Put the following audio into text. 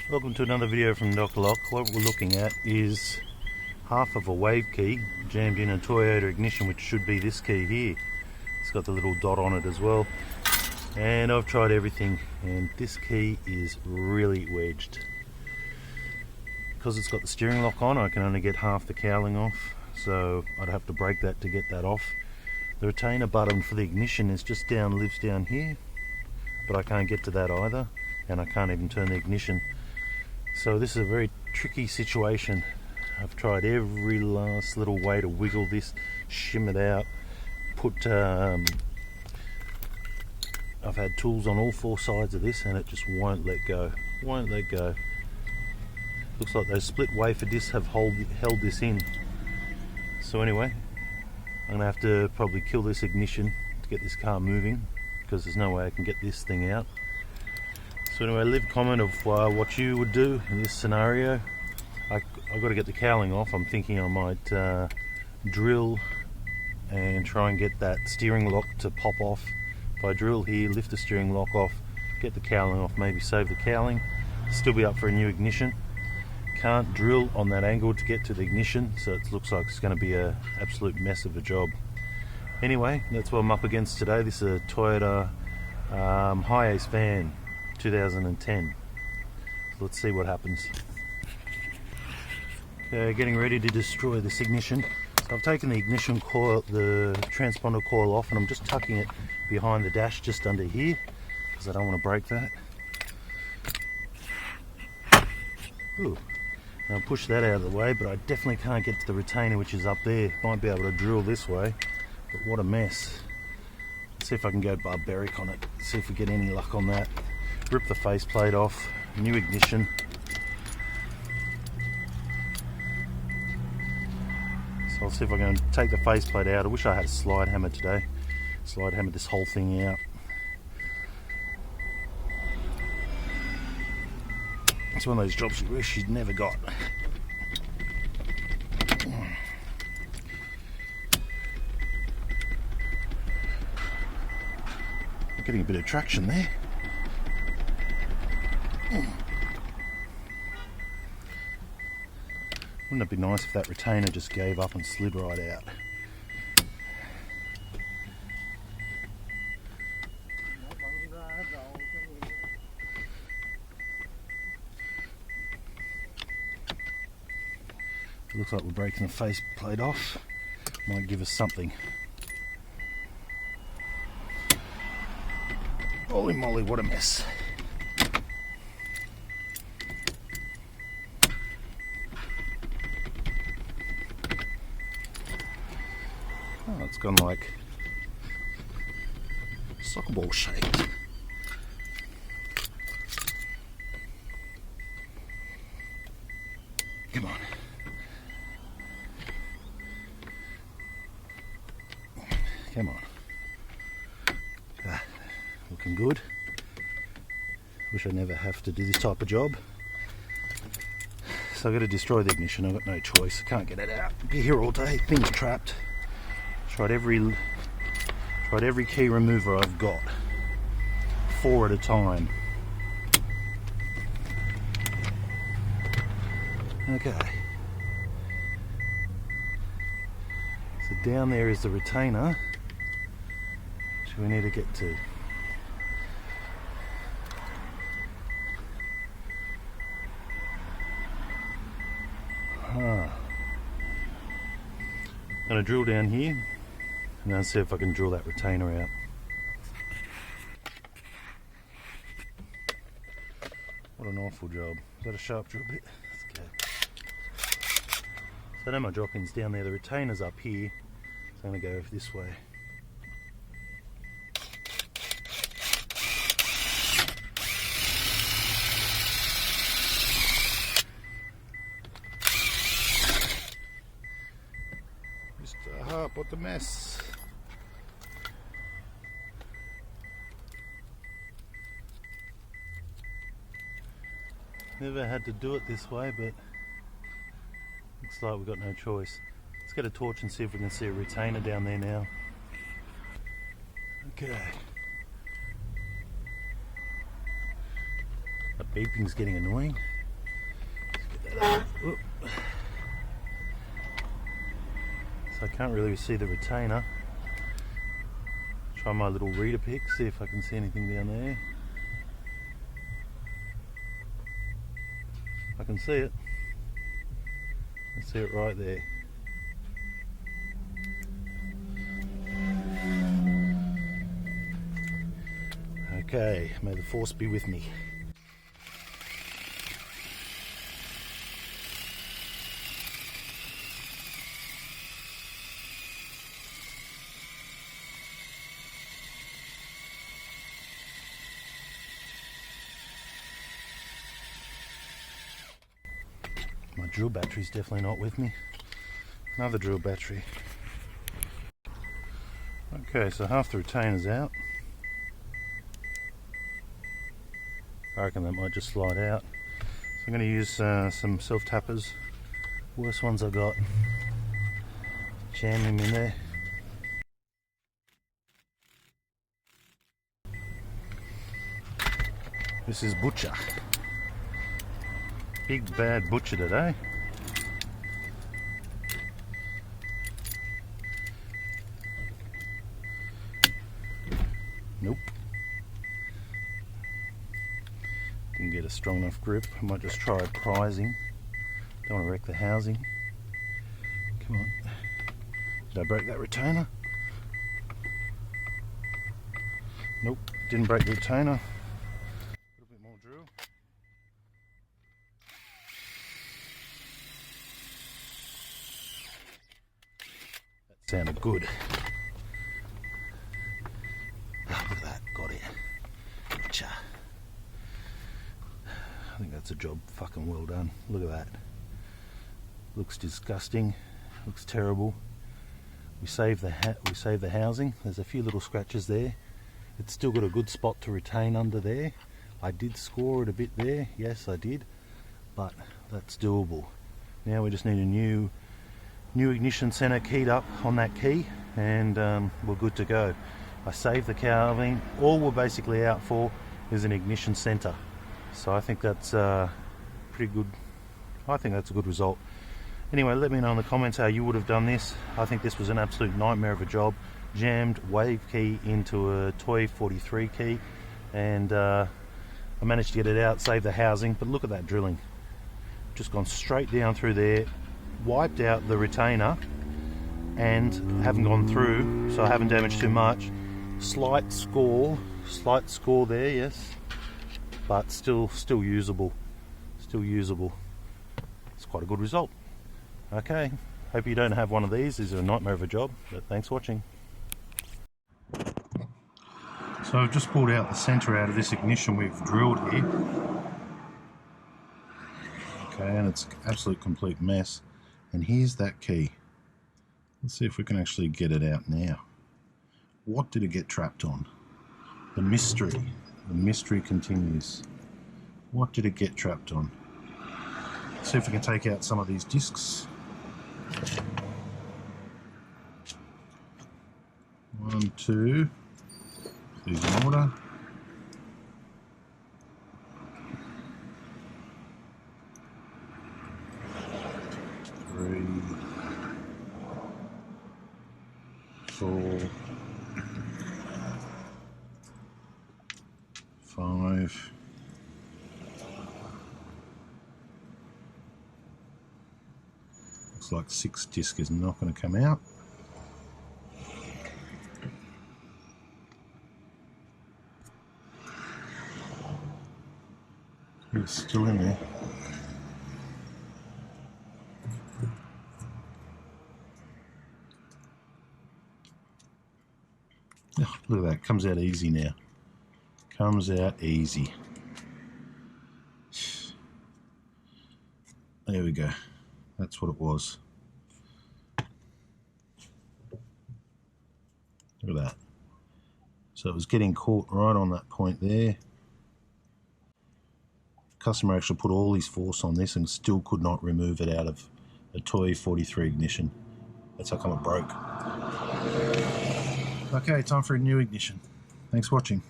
Welcome to another video from Dr. Lock. What we're looking at is half of a wave key jammed in a Toyota ignition, which should be this key here. It's got the little dot on it as well. And I've tried everything, and this key is really wedged. Because it's got the steering lock on, I can only get half the cowling off, so I'd have to break that to get that off. The retainer button for the ignition is just lives down here, but I can't get to that either, and I can't even turn the ignition. So this is a very tricky situation. I've tried every last little way to wiggle this, shim it out, I've had tools on all four sides of this and it just won't let go. Looks like those split wafer discs have held this in. So anyway, I'm going to have to probably kill this ignition to get this car moving, because there's no way I can get this thing out. So anyway, leave a comment of what you would do in this scenario. I've got to get the cowling off. I'm thinking I might drill and try and get that steering lock to pop off. If I drill here, lift the steering lock off, get the cowling off, maybe save the cowling, still be up for a new ignition. Can't drill on that angle to get to the ignition, so it looks like it's going to be an absolute mess of a job. Anyway, that's what I'm up against today. This is a Toyota Hiace van, 2010. So let's see what happens. Okay, getting ready to destroy this ignition. So I've taken the ignition coil, the transponder coil off, and I'm just tucking it behind the dash just under here, because I don't want to break that. Ooh. I'll push that out of the way, but I definitely can't get to the retainer, which is up there. Might be able to drill this way, but what a mess. Let's see if I can go barbaric on it, see if we get any luck on that. Rip the faceplate off, new ignition. So I'll see if I can take the faceplate out. I wish I had a slide hammer today. Slide hammer this whole thing out. It's one of those jobs you wish you'd never got. Getting a bit of traction there. Wouldn't it be nice if that retainer just gave up and slid right out? It looks like we're breaking the faceplate off. Might give us something. Holy moly, what a mess. Oh, it's gone like soccer ball shaped. Come on. Come on. Looking good. Wish I never have to do this type of job. So I've got to destroy the ignition. I've got no choice. I can't get it out. Be here all day. Thing's trapped. Tried every key remover I've got. 4 at a time. Okay. So down there is the retainer, which we need to get to. I'm going to drill down here and then see if I can drill that retainer out. What an awful job. Is that a sharp drill bit? Let's go. So now my drop-in's down there, the retainer's up here, so I'm going to go this way. What a mess. Never had to do it this way, but looks like we've got no choice. Let's get a torch and see if we can see a retainer down there now. Okay. That beeping's getting annoying. Oop. So I can't really see the retainer. Try my little reader pick, see if I can see anything down there. I can see it. I see it right there. Okay, may the force be with me. My drill battery's definitely not with me. Another drill battery. Okay, so half the retainer's out. I reckon that might just slide out. So I'm going to use some self-tappers. Worst ones I got. Jam them in there. This is Butcher. Big bad Butcher today. Nope. Didn't get a strong enough grip. I might just try prising. Don't want to wreck the housing. Come on. Did I break that retainer? Nope, didn't break the retainer. A little bit more drill. That sounded good. Oh, look at that, got it. Gotcha. I think that's a job fucking well done. Look at that. Looks disgusting. Looks terrible. We saved the housing. There's a few little scratches there. It's still got a good spot to retain under there. I did score it a bit there. Yes, I did. But that's doable. Now we just need a new ignition center keyed up on that key, and we're good to go. I saved the carving. All we're basically out for is an ignition center. So I think that's pretty good. I think that's a good result. Anyway, let me know in the comments how you would have done this. I think this was an absolute nightmare of a job. Jammed wave key into a Toy 43 key, and I managed to get it out, save the housing. But look at that drilling. Just gone straight down through there, wiped out the retainer, and haven't gone through, so I haven't damaged too much. Slight score there, yes, but still usable. Still usable. It's quite a good result. Okay, hope you don't have one of these. These are a nightmare of a job, but thanks for watching. So I've just pulled out the center out of this ignition we've drilled here. Okay, and it's an absolute complete mess. And here's that key. Let's see if we can actually get it out now. What did it get trapped on? The mystery. The mystery continues. What did it get trapped on? Let's see if we can take out some of these discs. 1, 2. These in order. 3, 4, 5. Looks like 6 disc is not going to come out. It's still in there. Oh, look at that, comes out easy now. Comes out easy. There we go. That's what it was. Look at that. So it was getting caught right on that point there. Customer actually put all his force on this and still could not remove it out of a Toy 43 ignition. That's how come it broke. Okay, time for a new ignition. Thanks for watching.